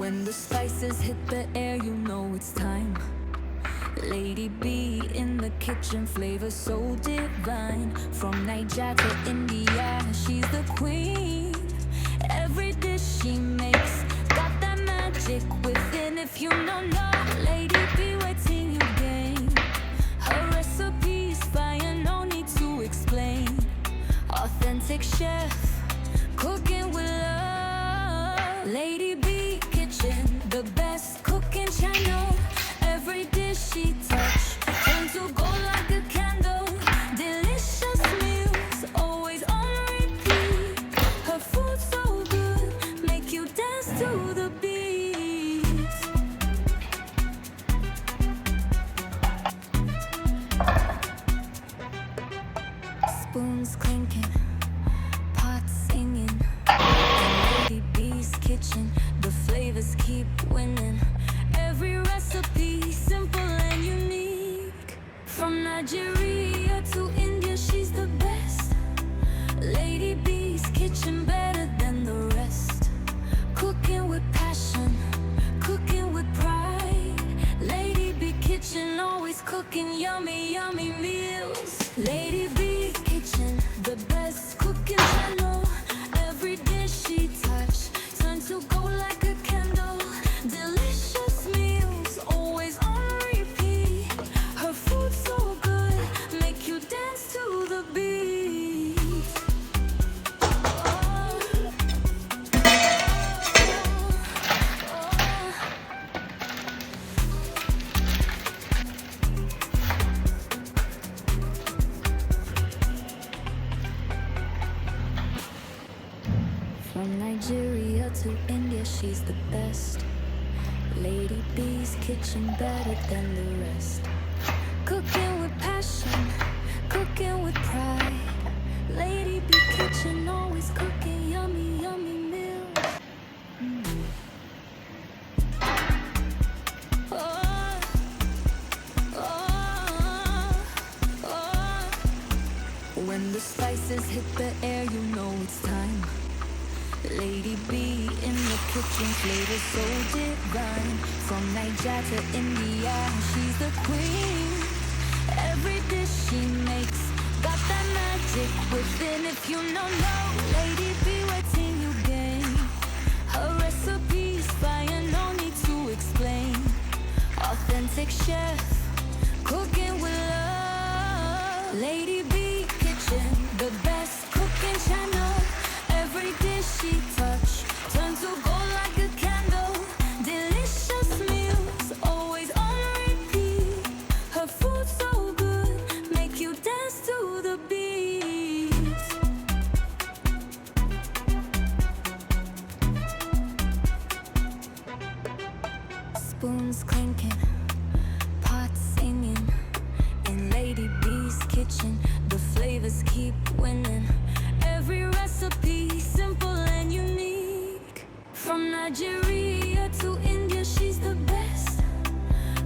When the spices hit the air, you know it's time. Lady B in the kitchen, flavor so divine. From Nigeria to India, she's the queen. Every dish she makes got that magic within. If you don't know Lady B, wait till you gain. Her recipe's fire, no need to explain. Authentic chef, cooking with love. Lady B kitchen, the best cooking channel. Every dish she touch turns to gold like a candle. Delicious meals, always on repeat. Her food so good, make you dance to the beat. Spoons clinking, pots singing. In Lady B's kitchen, the flavors keep winning. Every recipe simple and unique. From Nigeria to India, she's the best. Lady B's kitchen better than the rest. Cooking with passion, cooking with pride. Lady B kitchen, always cooking yummy, yummy meals. Lady B kitchen, the best cooking channel. Every dish she touch turns to gold like a candle. Delicious meals, always on repeat. Her food so good, make you dance to the beat. From Nigeria to India, she's the best. Lady B's kitchen better than the rest. Cooking with passion, cooking with pride. Lady B kitchen, always cooking yummy, yummy meals. Oh, oh, oh. When the spices hit the air, you know it's time. Lady B in the kitchen, flavor so divine. From Nigeria to India, she's the queen. Every dish she makes got that magic within. If you don't know Lady B, wait till you gain. Her recipe's fire, no need to explain. Authentic chef, cooking with love. Lady B kitchen, the best cooking channel. Every dish she touch turns to gold like a candle. Delicious meals, always on repeat. Her food so good, make you dance to the beat. Spoons clinking, pots singing. In Lady B's kitchen, the flavors keep winning. Every recipe simple and unique. From Nigeria to India, she's the best.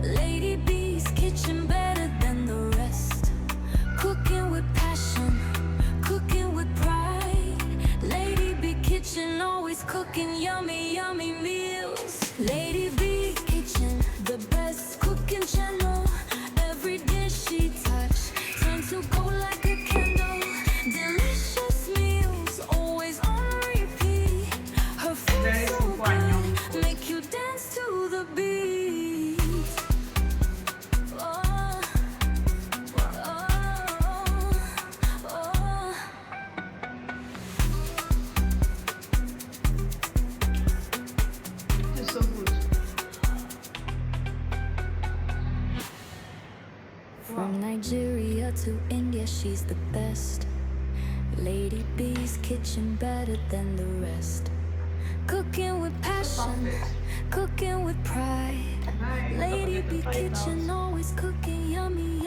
Lady B's kitchen better than the rest. Cooking with passion, cooking with pride. Lady B kitchen, always cooking yummy, yummy meals. Lady B kitchen, the best cooking channel. Every dish she touch turns to gold like a candle. Delicious meals, always on repeat. Her food so good, make you dance to the beat. Oh, oh, oh. It's so good. From Nigeria to India, she's the best. Lady B's kitchen better than the rest. Cooking with passion, cooking with pride. Lady B kitchen, always cooking yummy,